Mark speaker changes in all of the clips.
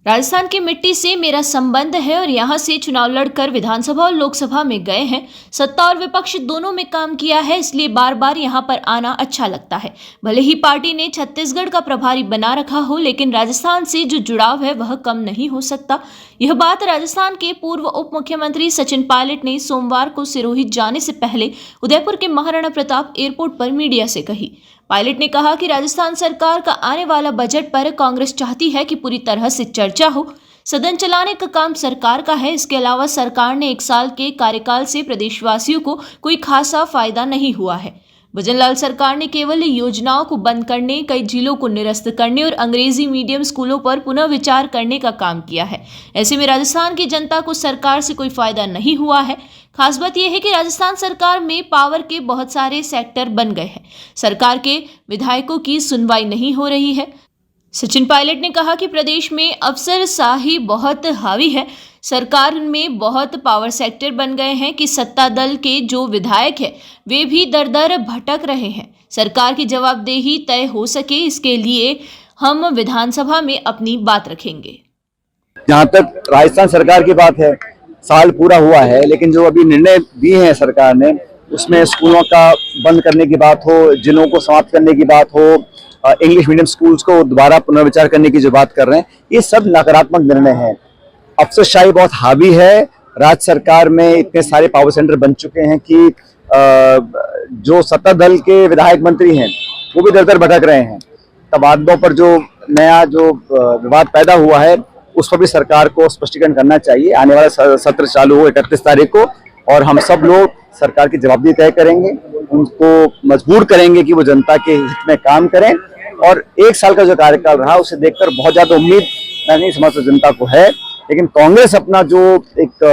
Speaker 1: राजस्थान की मिट्टी से मेरा संबंध है और यहां से चुनाव लड़कर विधानसभा और लोकसभा में गए हैं। सत्ता और विपक्ष दोनों में काम किया है, इसलिए बार बार यहां पर आना अच्छा लगता है। भले ही पार्टी ने छत्तीसगढ़ का प्रभारी बना रखा हो, लेकिन राजस्थान से जो जुड़ाव है वह कम नहीं हो सकता। यह बात राजस्थान के पूर्व उप मुख्यमंत्री सचिन पायलट ने सोमवार को सिरोही जाने से पहले उदयपुर के महाराणा प्रताप एयरपोर्ट पर मीडिया से कही। पायलट ने कहा कि राजस्थान सरकार का आने वाला बजट पर कांग्रेस चाहती है कि पूरी तरह से चर्चा हो। सदन चलाने का काम सरकार का है। इसके अलावा सरकार ने 1 साल के कार्यकाल से प्रदेशवासियों को कोई खासा फायदा नहीं हुआ है। भजनलाल सरकार ने केवल योजनाओं को बंद करने, कई जिलों को निरस्त करने और अंग्रेजी मीडियम स्कूलों पर पुनः विचार करने का काम किया है। ऐसे में राजस्थान की जनता को सरकार से कोई फायदा नहीं हुआ है। खास बात यह है कि राजस्थान सरकार में पावर के बहुत सारे सेक्टर बन गए हैं। सरकार के विधायकों की सुनवाई नहीं हो रही है। सचिन पायलट ने कहा कि प्रदेश में अफसरशाही बहुत हावी है। सरकार में बहुत पावर सेक्टर बन गए हैं कि सत्ता दल के जो विधायक हैं वे भी दर दर भटक रहे हैं। सरकार की जवाबदेही तय हो सके, इसके लिए हम विधानसभा में अपनी बात रखेंगे।
Speaker 2: जहाँ तक राजस्थान सरकार की बात है, साल पूरा हुआ है, लेकिन जो अभी निर्णय दिए हैं सरकार ने, उसमें स्कूलों का बंद करने की बात हो, जिलों को समाप्त करने की बात हो, इंग्लिश मीडियम स्कूल्स को दोबारा पुनर्विचार करने की जो बात कर रहे हैं, ये सब नकारात्मक निर्णय हैं। अफसरशाही बहुत हावी है। राज्य सरकार में इतने सारे पावर सेंटर बन चुके हैं कि जो सत्ता दल के विधायक मंत्री हैं वो भी दर दर भटक रहे हैं। तबादलों पर जो नया विवाद पैदा हुआ है उस पर भी सरकार को स्पष्टीकरण करना चाहिए। आने वाला सत्र चालू हो 31 तारीख को, और हम सब लोग सरकार की जवाबदेही तय करेंगे, उनको मजबूर करेंगे कि वो जनता के हित में काम करें। और 1 साल का जो कार्यकाल रहा उसे देखकर बहुत ज्यादा उम्मीद मैं नहीं समझता जनता को है, लेकिन कांग्रेस अपना जो एक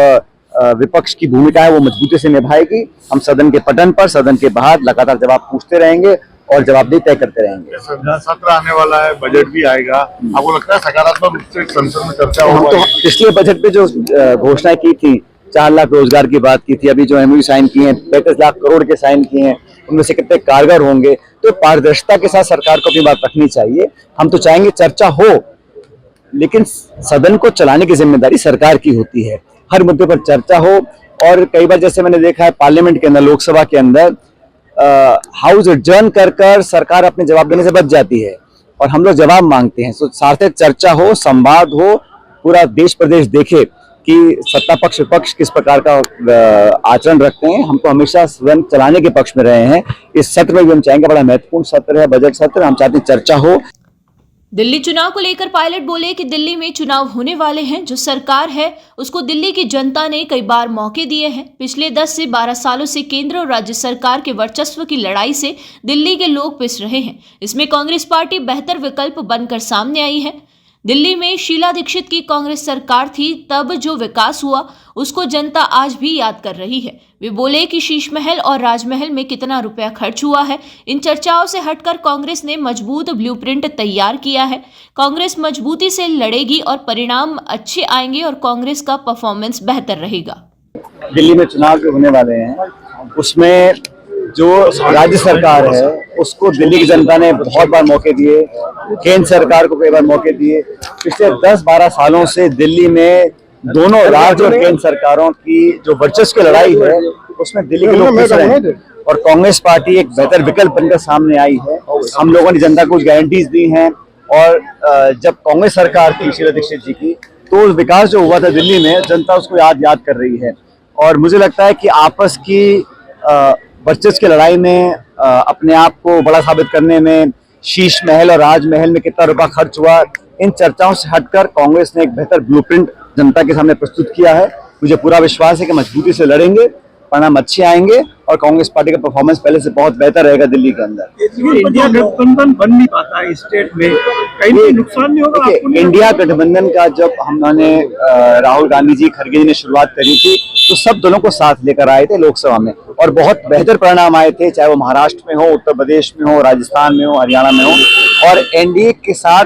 Speaker 2: विपक्ष की भूमिका है वो मजबूती से निभाएगी। हम सदन के पटन पर, सदन के बाहर लगातार जवाब पूछते रहेंगे और जवाबदेही तय करते रहेंगे।
Speaker 3: सत्र आने वाला है, बजट भी आएगा, आपको लगता है सकारात्मक रूप से संसद में चर्चा होगा?
Speaker 2: तो पिछले बजट पे जो घोषणा की थी, 4 लाख रोजगार की बात की थी, अभी जो एमओयू साइन किए हैं 35 लाख करोड़ के साइन किए हैं, उनमें से कितने कारगर होंगे? तो पारदर्शिता के साथ सरकार को अपनी बात रखनी चाहिए। हम तो चाहेंगे चर्चा हो, लेकिन सदन को चलाने की जिम्मेदारी सरकार की होती है। हर मुद्दे पर चर्चा हो। और कई बार जैसे मैंने देखा है पार्लियामेंट के अंदर, लोकसभा के अंदर हाउस एडजर्न कर सरकार अपने जवाब देने से बच जाती है और हम लोग जवाब मांगते हैं। तो सार्थक चर्चा हो, संवाद हो, पूरा देश प्रदेश देखे कि सत्ता पक्ष विपक्ष किस प्रकार का आचरण रखते हैं। हम तो हमेशा सदन चलाने के पक्ष में रहे हैं। इस सत्र में भी हम चाहेंगे, बड़ा महत्वपूर्ण सत्र है बजट सत्र, हम चाहते हैं चर्चा हो।
Speaker 1: दिल्ली चुनाव को लेकर पायलट बोले कि दिल्ली में चुनाव होने वाले हैं। जो सरकार है उसको दिल्ली की जनता ने कई बार मौके दिए हैं। पिछले 10 से 12 सालों से केंद्र और राज्य सरकार के वर्चस्व की लड़ाई से दिल्ली के लोग पिस रहे हैं। इसमें कांग्रेस पार्टी बेहतर विकल्प बनकर सामने आई है। दिल्ली में शीला दीक्षित की कांग्रेस सरकार थी, तब जो विकास हुआ उसको जनता आज भी याद कर रही है। वे बोले कि शीश महल और राजमहल में कितना रुपया खर्च हुआ है। इन चर्चाओं से हटकर कांग्रेस ने मजबूत ब्लूप्रिंट तैयार किया है। कांग्रेस मजबूती से लड़ेगी और परिणाम अच्छे आएंगे और कांग्रेस का परफॉर्मेंस बेहतर रहेगा।
Speaker 2: दिल्ली में चुनाव जो होने वाले हैं उसमें जो राज्य सरकार है उसको दिल्ली की जनता ने बहुत बार मौके दिए, केंद्र सरकार को कई बार मौके दिए। पिछले 10-12 सालों से दिल्ली में दोनों राज्य और केंद्र सरकारों की जो वर्चस्व की लड़ाई है उसमें दिल्ली के लोग पिस रहे हैं और कांग्रेस पार्टी एक बेहतर विकल्प बनकर सामने आई है। हम लोगों ने जनता को कुछ गारंटीज दी हैं और जब कांग्रेस सरकार थी शीला दीक्षित जी की, तो विकास जो हुआ था दिल्ली में जनता उसको याद कर रही है। और मुझे लगता है कि आपस की वर्चस्व की लड़ाई में अपने आप को बड़ा साबित करने में शीश महल और राजमहल में कितना रुपया खर्च हुआ, इन चर्चाओं से हटकर कांग्रेस ने एक बेहतर ब्लूप्रिंट जनता के सामने प्रस्तुत किया है। मुझे पूरा विश्वास है कि मजबूती से लड़ेंगे, परिणाम अच्छे आएंगे और कांग्रेस पार्टी का परफॉर्मेंस पहले से बहुत बेहतर रहेगा दिल्ली के अंदर।
Speaker 3: इंडिया गठबंधन बन नहीं पाता है स्टेट में, कहीं नुकसान नहीं होगा?
Speaker 2: इंडिया गठबंधन का जब हमने राहुल गांधी जी, खड़गे जी ने शुरुआत करी थी तो सब दलों को साथ लेकर आए थे लोकसभा में और बहुत बेहतर परिणाम आए थे, चाहे वो महाराष्ट्र में हो, उत्तर प्रदेश में हो, राजस्थान में हो, हरियाणा में हो। और एनडीए के साथ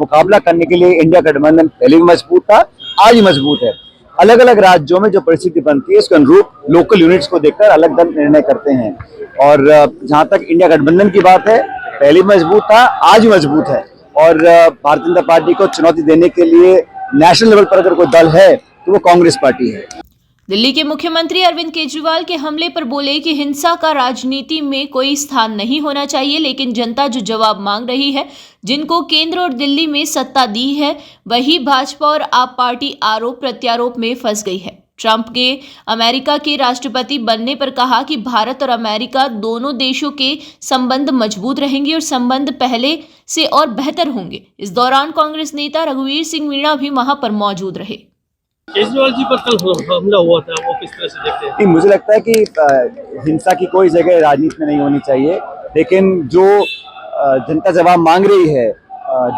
Speaker 2: मुकाबला करने के लिए इंडिया गठबंधन पहले भी मजबूत था, आज भी मजबूत है। अलग अलग राज्यों में जो परिस्थिति बनती है उसके अनुरूप लोकल यूनिट्स को देखकर अलग दल निर्णय करते हैं। और जहां तक इंडिया गठबंधन की बात है, पहले भी मजबूत था, आज भी मजबूत है और भारतीय जनता पार्टी को चुनौती देने के लिए नेशनल लेवल पर अगर कोई दल है तो वो कांग्रेस पार्टी है।
Speaker 1: दिल्ली के मुख्यमंत्री अरविंद केजरीवाल के हमले पर बोले कि हिंसा का राजनीति में कोई स्थान नहीं होना चाहिए, लेकिन जनता जो जवाब मांग रही है, जिनको केंद्र और दिल्ली में सत्ता दी है, वही भाजपा और आप पार्टी आरोप प्रत्यारोप में फंस गई है। ट्रंप ने अमेरिका के राष्ट्रपति बनने पर कहा कि भारत और अमेरिका दोनों देशों के संबंध मजबूत रहेंगे और संबंध पहले से और बेहतर होंगे। इस दौरान कांग्रेस नेता रघुवीर सिंह मीणा भी वहां पर मौजूद रहे।
Speaker 4: केजरीवाल जी पर कल हमला हुआ था, वो किस तरह से देखते हैं?
Speaker 2: नहीं, मुझे लगता है कि हिंसा की कोई जगह राजनीति में नहीं होनी चाहिए, लेकिन जो जनता जवाब मांग रही है,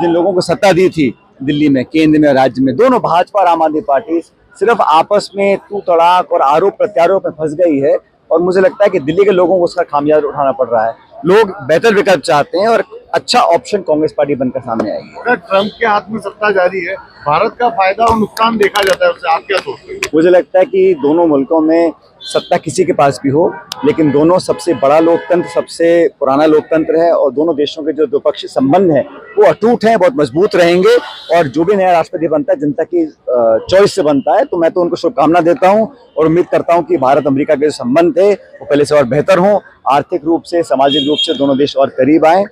Speaker 2: जिन लोगों को सत्ता दी थी दिल्ली में, केंद्र में, राज्य में, दोनों भाजपा और आम आदमी पार्टी सिर्फ आपस में तू तड़ाक और आरोप प्रत्यारोप में फंस गई है। और मुझे लगता है कि दिल्ली के लोगों को उसका खामियाजा उठाना पड़ रहा है। लोग बेहतर विकल्प चाहते हैं और अच्छा ऑप्शन कांग्रेस पार्टी बनकर सामने आएगी।
Speaker 3: अगर ट्रंप के हाथ में सत्ता जारी है, भारत का फायदा और नुकसान देखा जाता है, उससे आप क्या सोचते हैं?
Speaker 2: मुझे लगता है कि दोनों मुल्कों में सत्ता किसी के पास भी हो, लेकिन दोनों सबसे बड़ा लोकतंत्र, सबसे पुराना लोकतंत्र है और दोनों देशों के जो द्विपक्षीय संबंध हैं वो अटूट हैं, बहुत मजबूत रहेंगे। और जो भी नया राष्ट्रपति बनता है जनता की चॉइस से बनता है, तो मैं तो उनको शुभकामना देता हूं और उम्मीद करता हूं कि भारत अमेरिका के जो संबंध थे वो पहले से और बेहतर हों, आर्थिक रूप से, सामाजिक रूप से दोनों देश और करीब आएं